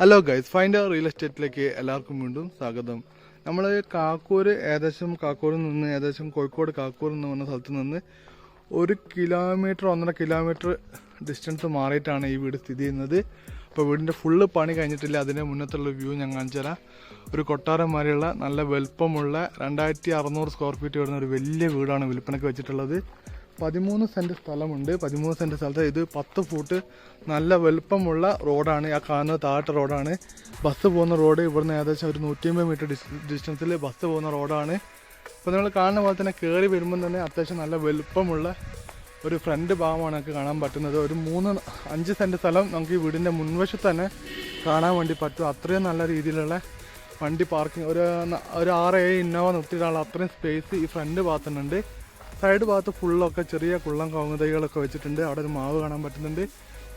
Hello guys, find real എസ്റ്റേറ്റിലേക്ക് എല്ലാവർക്കും വീണ്ടും സ്വാഗതം. നമ്മൾ കാക്കൂരിൽ നിന്ന് ഏകദേശം കോഴിക്കോട് കാക്കൂർ എന്ന് പറഞ്ഞ സ്ഥലത്ത് നിന്ന് 1 കിലോമീറ്റർ 1.5 കിലോമീറ്റർ ഡിസ്റ്റൻസ് മാറിയിട്ടാണ് ഈ വീട് സ്ഥിതി ചെയ്യുന്നത്. അപ്പോൾ വീടിൻ്റെ ഫുള്ള് പണി കഴിഞ്ഞിട്ടില്ല. അതിൻ്റെ മുന്നത്തുള്ള വ്യൂ ഞാൻ കാണിച്ചു തരാം. ഒരു കൊട്ടാരം മാതിരിയുള്ള നല്ല വലുപ്പമുള്ള 2600 സ്ക്വയർ ഫീറ്റ് വരുന്ന ഒരു വലിയ വീടാണ് വിൽപ്പനയ്ക്ക് വെച്ചിട്ടുള്ളത്. 13 സെൻറ്റ് സ്ഥലമുണ്ട്. 13 സെൻറ്റ് സ്ഥലത്ത് ഇത് 10 ഫൂട്ട് നല്ല വലുപ്പമുള്ള റോഡാണ്. ആ കാണുന്നത് താഴത്തെ റോഡാണ്. ബസ് പോകുന്ന റോഡ് ഇവിടുന്ന് ഏകദേശം ഒരു 150 മീറ്റർ ഡിസ്റ്റൻസിൽ ബസ് പോകുന്ന റോഡാണ്. അപ്പോൾ നിങ്ങൾ കാണുന്ന പോലെ തന്നെ കയറി വരുമ്പം തന്നെ അത്യാവശ്യം നല്ല വലുപ്പമുള്ള ഒരു ഫ്രണ്ട് ഭാഗമാണ് നമുക്ക് കാണാൻ പറ്റുന്നത്. ഒരു 3-5 സെൻറ്റ് സ്ഥലം നമുക്ക് ഈ വീടിൻ്റെ മുൻവശത്ത് തന്നെ കാണാൻ വേണ്ടി പറ്റും. അത്രയും നല്ല രീതിയിലുള്ള വണ്ടി പാർക്കിംഗ്, ഒരു 6-7 ഇന്നോവ നിർത്തിയിട്ടാണ് അത്രയും സ്പേസ് ഈ ഫ്രണ്ട് ഭാഗത്തുണ്ട്. സൈഡ് ഭാഗത്ത് ഫുള്ളൊക്കെ ചെറിയ കവുങ്ങ് തൈകളൊക്കെ വെച്ചിട്ടുണ്ട്. അവിടെ ഒരു മാവ് കാണാൻ പറ്റുന്നുണ്ട്.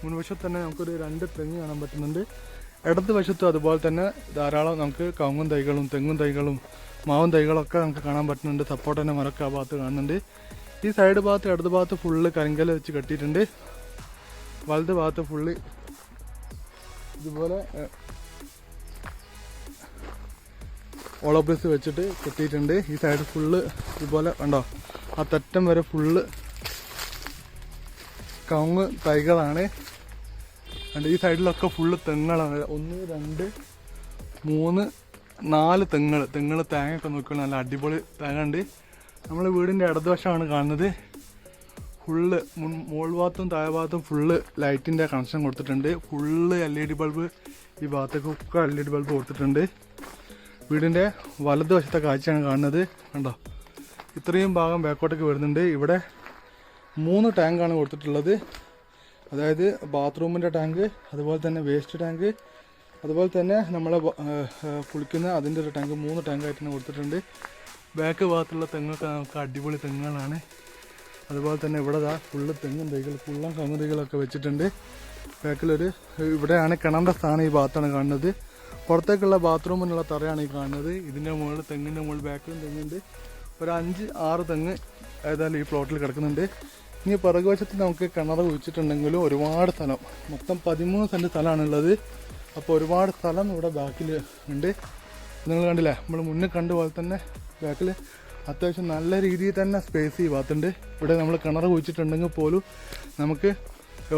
മുൻവശത്ത് തന്നെ നമുക്കൊരു 2 തെങ്ങ് കാണാൻ പറ്റുന്നുണ്ട്. ഇടത് വശത്തും അതുപോലെ തന്നെ ധാരാളം നമുക്ക് കവുങ്ങും തൈകളും തെങ്ങും തൈകളും മാവും തൈകളൊക്കെ നമുക്ക് കാണാൻ പറ്റുന്നുണ്ട്. സപ്പോർട്ടിൻ്റെ മരമൊക്കെ ആ ഭാഗത്ത് കാണുന്നുണ്ട്. ഈ സൈഡ് ഭാഗത്ത് ഇടത് ഭാഗത്ത് ഫുള്ള് കരിങ്കല്ല് വെച്ച് കെട്ടിയിട്ടുണ്ട്. വലത് ഭാഗത്ത് ഫുള്ള് ഇതുപോലെ ഓളോബ്രസ് വെച്ചിട്ട് കെട്ടിയിട്ടുണ്ട്. ഈ സൈഡ് ഫുള്ള് ഇതുപോലെ കണ്ടോ, ആ തെറ്റം വരെ ഫുള്ള് കവുങ്ങ് തൈകളാണ്. ഈ സൈഡിലൊക്കെ ഫുള്ള് തെങ്ങുകളാണ്. 1, 2, 3, 4 തെങ്ങുകൾ തേങ്ങയൊക്കെ നോക്കിയാൽ നല്ല അടിപൊളി തേങ്ങ ഉണ്ട്. നമ്മൾ വീടിൻ്റെ ഇടതുവശമാണ് കാണുന്നത്. ഫുള്ള് മുകൾ ഭാഗത്തും താഴെ ഭാഗത്തും ഫുള്ള് ലൈറ്റിൻ്റെ കണക്ഷൻ കൊടുത്തിട്ടുണ്ട്. ഫുള്ള് LED ബൾബ് ഈ ഭാഗത്തേക്കൊക്കെ LED ബൾബ് കൊടുത്തിട്ടുണ്ട്. വീടിൻ്റെ വലതുവശത്തെ കാഴ്ചയാണ് കാണുന്നത്. കണ്ടോ, ഇത്രയും ഭാഗം ബാക്കോട്ടേക്ക് വരുന്നുണ്ട്. ഇവിടെ 3 ടാങ്കാണ് കൊടുത്തിട്ടുള്ളത്. അതായത് ബാത്റൂമിൻ്റെ ടാങ്ക്, അതുപോലെ തന്നെ വേസ്റ്റ് ടാങ്ക്, അതുപോലെ തന്നെ നമ്മളെ കുളിക്കുന്ന അതിൻ്റെ ഒരു ടാങ്ക്, 3 ടാങ്കായിട്ടാണ് കൊടുത്തിട്ടുണ്ട്. ബാക്ക് ഭാഗത്തുള്ള തെങ്ങൊക്കെ നമുക്ക് അടിപൊളി തെങ്ങുകളാണ്. അതുപോലെ തന്നെ ഇവിടെ ഫുള്ള് തെങ്ങും തൈകൾ, കവുങ്ങ് തൈകളൊക്കെ വെച്ചിട്ടുണ്ട്. ബാക്കിലൊരു ഇവിടെയാണ് കിണറിൻ്റെ സ്ഥാനം. ഈ ഭാഗത്താണ് കാണുന്നത്. പുറത്തേക്കുള്ള ബാത്റൂമിനുള്ള തറയാണ് ഈ കാണുന്നത്. ഇതിൻ്റെ മുകളിൽ തെങ്ങിൻ്റെ മുകളിൽ ബാക്കിലും തെങ്ങുണ്ട്. ഒരു 5-6 തെങ്ങ് ഏതായാലും ഈ പ്ലോട്ടിൽ കിടക്കുന്നുണ്ട്. ഇനി പിറകുവശത്ത് നമുക്ക് കിണർ കുഴിച്ചിട്ടുണ്ടെങ്കിലും ഒരുപാട് സ്ഥലം, മൊത്തം 13 സെൻറ്റ് സ്ഥലമാണുള്ളത്. അപ്പോൾ ഒരുപാട് സ്ഥലം ഇവിടെ ബാക്കിൽ ഉണ്ട്. നിങ്ങൾ കണ്ടില്ലേ, നമ്മൾ മുന്നേ കണ്ട പോലെ തന്നെ ബാക്കിൽ അത്യാവശ്യം നല്ല രീതിയിൽ തന്നെ സ്പേസ് ഈ ഭാഗത്തുണ്ട്. ഇവിടെ നമ്മൾ കിണർ കുഴിച്ചിട്ടുണ്ടെങ്കിൽ പോലും നമുക്ക്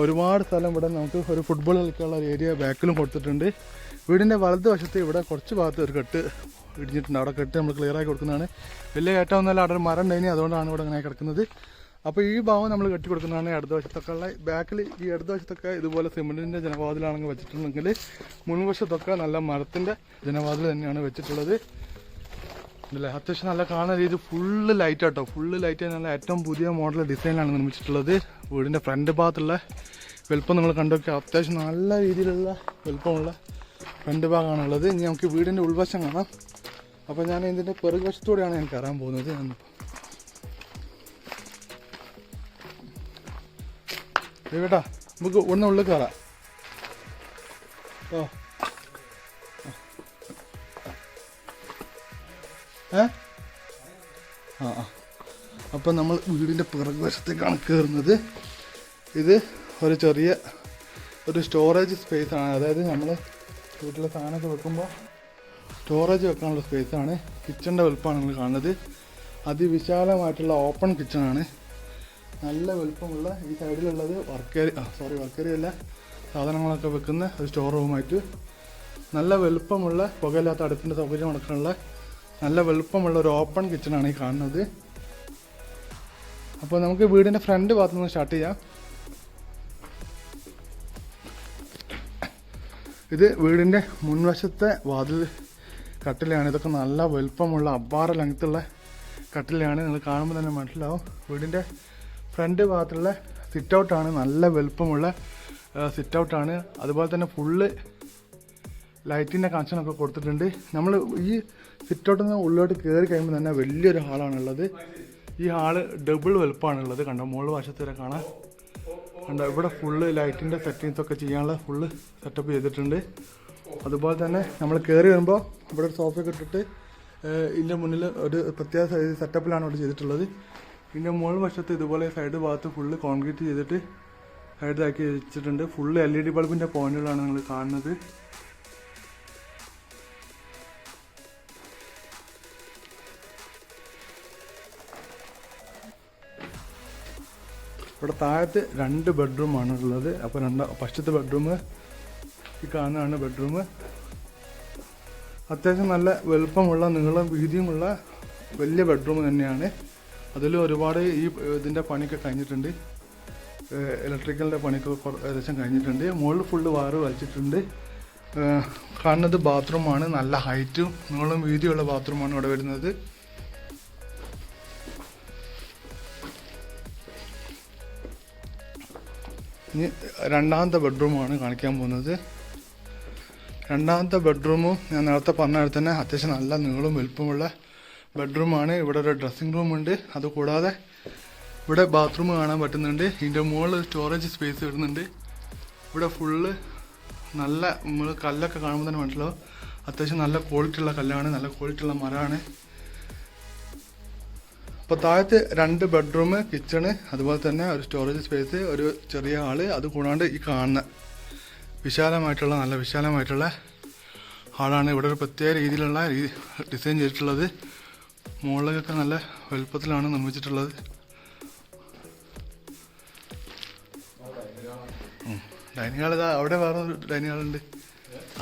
ഒരുപാട് സ്ഥലം ഇവിടെ നമുക്ക് ഒരു ഫുട്ബോൾ കളിക്കാനുള്ള ഒരു ഏരിയ ബാക്കിലും കൊടുത്തിട്ടുണ്ട്. വീടിൻ്റെ വലത് വശത്ത് ഇവിടെ കുറച്ച് ഭാഗത്ത് ഒരു കെട്ട് ഇടിഞ്ഞിട്ടുണ്ട്. അവിടെ കെട്ട് നമ്മൾ ക്ലിയർ ആക്കി കൊടുക്കുന്നതാണ്. വലിയ കയറ്റമൊന്നുമല്ല, അവിടെ ഒരു മരം ഉണ്ടായിനി, അതുകൊണ്ടാണ് ഇവിടെ അങ്ങനെ കിടക്കുന്നത്. അപ്പോൾ ഈ ഭാഗം നമ്മൾ കെട്ടി കൊടുക്കുന്നതാണ്. ഇടതുവശത്തൊക്കെ ഉള്ള ബാക്കിൽ ഈ ഇടതുവശത്തൊക്കെ ഇതുപോലെ സിമെൻറ്റിൻ്റെ ജനവാതിലാണെങ്കിൽ വെച്ചിട്ടുണ്ടെങ്കിൽ മുൻവശത്തൊക്കെ നല്ല മരത്തിൻ്റെ ജനവാതിൽ തന്നെയാണ് വെച്ചിട്ടുള്ളത്. അല്ലേ, അത്യാവശ്യം നല്ല കാണുന്ന രീതി ഫുള്ള് ലൈറ്റ് ആട്ടോ. ഫുള്ള് ലൈറ്റ് നല്ല ഏറ്റവും പുതിയ മോഡൽ ഡിസൈനിലാണ് നിർമ്മിച്ചിട്ടുള്ളത്. വീടിൻ്റെ ഫ്രണ്ട് ഭാഗത്തുള്ള വലുപ്പം നിങ്ങൾ കണ്ടുനോക്കിയാൽ അത്യാവശ്യം നല്ല രീതിയിലുള്ള വലുപ്പമുള്ള ഫ്രണ്ട് ഭാഗമാണുള്ളത്. ഇനി നമുക്ക് വീടിൻ്റെ ഉൾവശം കാണാം. അപ്പോൾ ഞാൻ ഇതിൻ്റെ പിറകുവശത്തൂടെയാണ് ഞാൻ കയറാൻ പോകുന്നത്. കേട്ടാ, നമുക്ക് ഇവിടുന്ന് ഉള്ളിൽ കയറാം. ഓ അപ്പം നമ്മൾ വീടിൻ്റെ പിറകുവശത്തേക്കാണ് കയറുന്നത്. ഇത് ഒരു ചെറിയ സ്റ്റോറേജ് സ്പേസാണ്. അതായത് നമ്മൾ വീട്ടിലെ സാധനമൊക്കെ വെക്കുമ്പോൾ സ്റ്റോറേജ് വെക്കാനുള്ള സ്പേസാണ്. കിച്ചണിൻ്റെ വലുപ്പമാണ് നിങ്ങൾ കാണുന്നത്. അതിവിശാലമായിട്ടുള്ള ഓപ്പൺ കിച്ചണാണ്. നല്ല വലുപ്പമുള്ള ഈ സൈഡിലുള്ളത് വർക്കേരിയല്ല, സാധനങ്ങളൊക്കെ വെക്കുന്ന ഒരു സ്റ്റോർ റൂമായിട്ട് നല്ല വലുപ്പമുള്ള പുകയില്ലാത്ത അടുപ്പിൻ്റെ സൗകര്യം അടക്കമുള്ള നല്ല വലുപ്പമുള്ള ഒരു ഓപ്പൺ കിച്ചണാണ് ഈ കാണുന്നത്. അപ്പോൾ നമുക്ക് വീടിൻ്റെ ഫ്രണ്ട് ഭാഗത്തു നിന്ന് സ്റ്റാർട്ട് ചെയ്യാം. ഇത് വീടിൻ്റെ മുൻവശത്തെ വാതിൽ കട്ടിലയാണ്. ഇതൊക്കെ നല്ല വലുപ്പമുള്ള അപ്പാറ ലെങ്ത്തുള്ള കട്ടിലയാണ്. നിങ്ങൾ കാണുമ്പോൾ തന്നെ മനസ്സിലാവും. വീടിൻ്റെ ഫ്രണ്ട് ഭാഗത്തുള്ള സിറ്റ് ഔട്ടാണ്. നല്ല വലുപ്പമുള്ള സിറ്റ് ഔട്ടാണ്. അതുപോലെ തന്നെ ഫുള്ള് ലൈറ്റിൻ്റെ കണക്ഷനൊക്കെ കൊടുത്തിട്ടുണ്ട്. നമ്മൾ ഈ സിറ്റ് ഔട്ടിൽ നിന്ന് ഉള്ളിലോട്ട് കയറി കഴിയുമ്പോൾ തന്നെ വലിയൊരു ഹാളാണുള്ളത്. ഈ ഹാള് ഡബിൾ വലുപ്പമാണുള്ളത്. കണ്ടോ, മുകളിൽ വശത്ത് വരെ കാണാം. കണ്ടോ, ഇവിടെ ഫുള്ള് ലൈറ്റിൻ്റെ സെറ്റിങ്സൊക്കെ ചെയ്യാനുള്ള ഫുള്ള് സെറ്റപ്പ് ചെയ്തിട്ടുണ്ട്. അതുപോലെ തന്നെ നമ്മൾ കയറി വരുമ്പോൾ ഇവിടെ ഒരു സോഫയൊക്കെ ഇട്ടിട്ട് ഇതിൻ്റെ മുന്നിൽ ഒരു പ്രത്യേക സെറ്റപ്പിലാണ് ഇവിടെ ചെയ്തിട്ടുള്ളത്. ഇതിൻ്റെ മുകൾ വശത്ത് ഇതുപോലെ സൈഡ് ഭാഗത്ത് ഫുള്ള് കോൺക്രീറ്റ് ചെയ്തിട്ട് സൈഡിലാക്കി വെച്ചിട്ടുണ്ട്. ഫുള്ള് LED ബൾബിൻ്റെ പോയിന്റുകളാണ് നിങ്ങൾ കാണുന്നത്. ഇവിടെ താഴത്ത് 2 ബെഡ്റൂമാണ് ഉള്ളത്. അപ്പോൾ ഫസ്റ്റത്തെ ബെഡ്റൂം ഈ കാണുന്നതാണ് ബെഡ്റൂം. അത്യാവശ്യം നല്ല വലുപ്പമുള്ള നീളം വീതിയുമുള്ള വലിയ ബെഡ്റൂം തന്നെയാണ്. അതിൽ ഒരുപാട് ഇതിൻ്റെ പണിയൊക്കെ കഴിഞ്ഞിട്ടുണ്ട്. ഇലക്ട്രിക്കലിൻ്റെ പണിയൊക്കെ ഏകദേശം കഴിഞ്ഞിട്ടുണ്ട്. മുകളിൽ ഫുള്ള് വാറ് വലിച്ചിട്ടുണ്ട്. കാണുന്നത് ബാത്റൂമാണ്. നല്ല ഹൈറ്റും നീളം വീതിയുള്ള ബാത്റൂമാണ് ഇവിടെ വരുന്നത്. ഇനി രണ്ടാമത്തെ ബെഡ്റൂമാണ് കാണിക്കാൻ പോകുന്നത്. രണ്ടാമത്തെ ബെഡ്റൂമും ഞാൻ നേരത്തെ പറഞ്ഞ തന്നെ അത്യാവശ്യം നല്ല നീളം വലുപ്പമുള്ള ബെഡ്റൂമാണ്. ഇവിടെ ഒരു ഡ്രസ്സിംഗ് റൂമുണ്ട്. അതുകൂടാതെ ഇവിടെ ബാത്റൂം കാണാൻ പറ്റുന്നുണ്ട്. ഇതിൻ്റെ മുകളിൽ സ്റ്റോറേജ് സ്പേസ് വരുന്നുണ്ട്. ഇവിടെ ഫുള്ള് നല്ല നമ്മൾ കല്ലൊക്കെ കാണുമ്പോൾ തന്നെ മനസ്സിലാവും അത്യാവശ്യം നല്ല ക്വാളിറ്റി ഉള്ള കല്ലാണ്, നല്ല ക്വാളിറ്റി ഉള്ള മരമാണ്. അപ്പോൾ താഴത്ത് 2 ബെഡ്റൂം, കിച്ചണ്, അതുപോലെ തന്നെ ഒരു സ്റ്റോറേജ് സ്പേസ്, ഒരു ചെറിയ ഹാള്. അത് കൂടാണ്ട് ഈ കാണുന്ന വിശാലമായിട്ടുള്ള നല്ല വിശാലമായിട്ടുള്ള ഹാളാണ്. ഇവിടെ ഒരു പ്രത്യേക രീതിയിലുള്ള ഡിസൈൻ ചെയ്തിട്ടുള്ളത്. മുകളിലൊക്കെ നല്ല വലുപ്പത്തിലാണ് നിർമ്മിച്ചിട്ടുള്ളത്. ഡൈനിങ് ഹാൾ ഇതാ അവിടെ വേറെ ഒരു ഡൈനിങ് ഹാളുണ്ട്.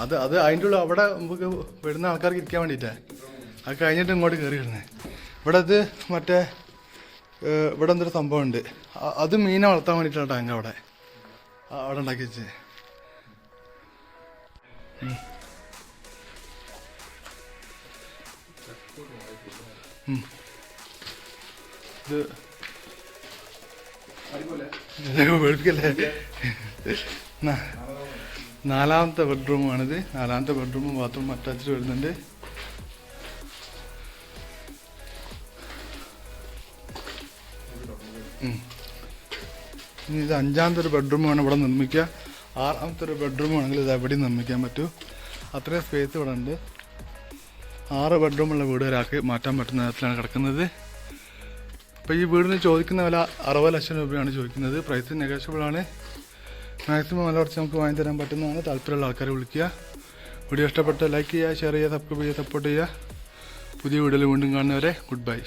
അത് അതിൻ്റെ ഉള്ളിൽ അവിടെ നമുക്ക് വരുന്ന ആൾക്കാർക്ക് ഇരിക്കാൻ വേണ്ടിയിട്ടാണ്. അത് കഴിഞ്ഞിട്ട് ഇങ്ങോട്ട് കയറി വരുന്നത്. ഇവിടെ അത് മറ്റേ ഇവിടെ എന്തൊരു സംഭവമുണ്ട്. അത് മീനെ വളർത്താൻ വേണ്ടിയിട്ടുള്ള ടാങ്ക് അവിടെ ഉണ്ടാക്കി വെച്ചേ. ഇത് പേടിക്കല്ലേ. നാലാമത്തെ ബെഡ്റൂമാണിത്. നാലാമത്തെ ബെഡ്റൂമും ബാത്റൂം അറ്റാച്ച്ഡ് വരുന്നുണ്ട്. ഇനി ഇത് 5ാമത്തെ ഒരു ബെഡ്റൂമാണ് ഇവിടെ നിർമ്മിക്കുക. 6ാമത്തെ ഒരു ബെഡ്റൂം ആണെങ്കിൽ ഇത് എവിടെയും നിർമ്മിക്കാൻ പറ്റൂ. അത്രയും സ്പേസ് ഇവിടെ ഉണ്ട്. 6 ബെഡ്റൂമുള്ള വീട് ഒരാൾക്ക് മാറ്റാൻ പറ്റുന്ന തരത്തിലാണ് കിടക്കുന്നത്. അപ്പോൾ ഈ വീടിന് ചോദിക്കുന്ന വില 60 ലക്ഷം രൂപയാണ് ചോദിക്കുന്നത്. പ്രൈസ് നെഗോഷ്യബിൾ ആണ്. മാക്സിമം വില കുറച്ച് നമുക്ക് വാങ്ങി തരാൻ പറ്റുന്നതാണ്. താല്പര്യമുള്ള ആൾക്കാരെ വിളിക്കുക. വീഡിയോ ഇഷ്ടപ്പെട്ട ലൈക്ക് ചെയ്യുക, ഷെയർ ചെയ്യുക, സബ്സ്ക്രൈബ് ചെയ്യുക, സപ്പോർട്ട് ചെയ്യുക. പുതിയ വീഡിയോയിൽ വീണ്ടും കാണുന്നവരെ ഗുഡ് ബൈ.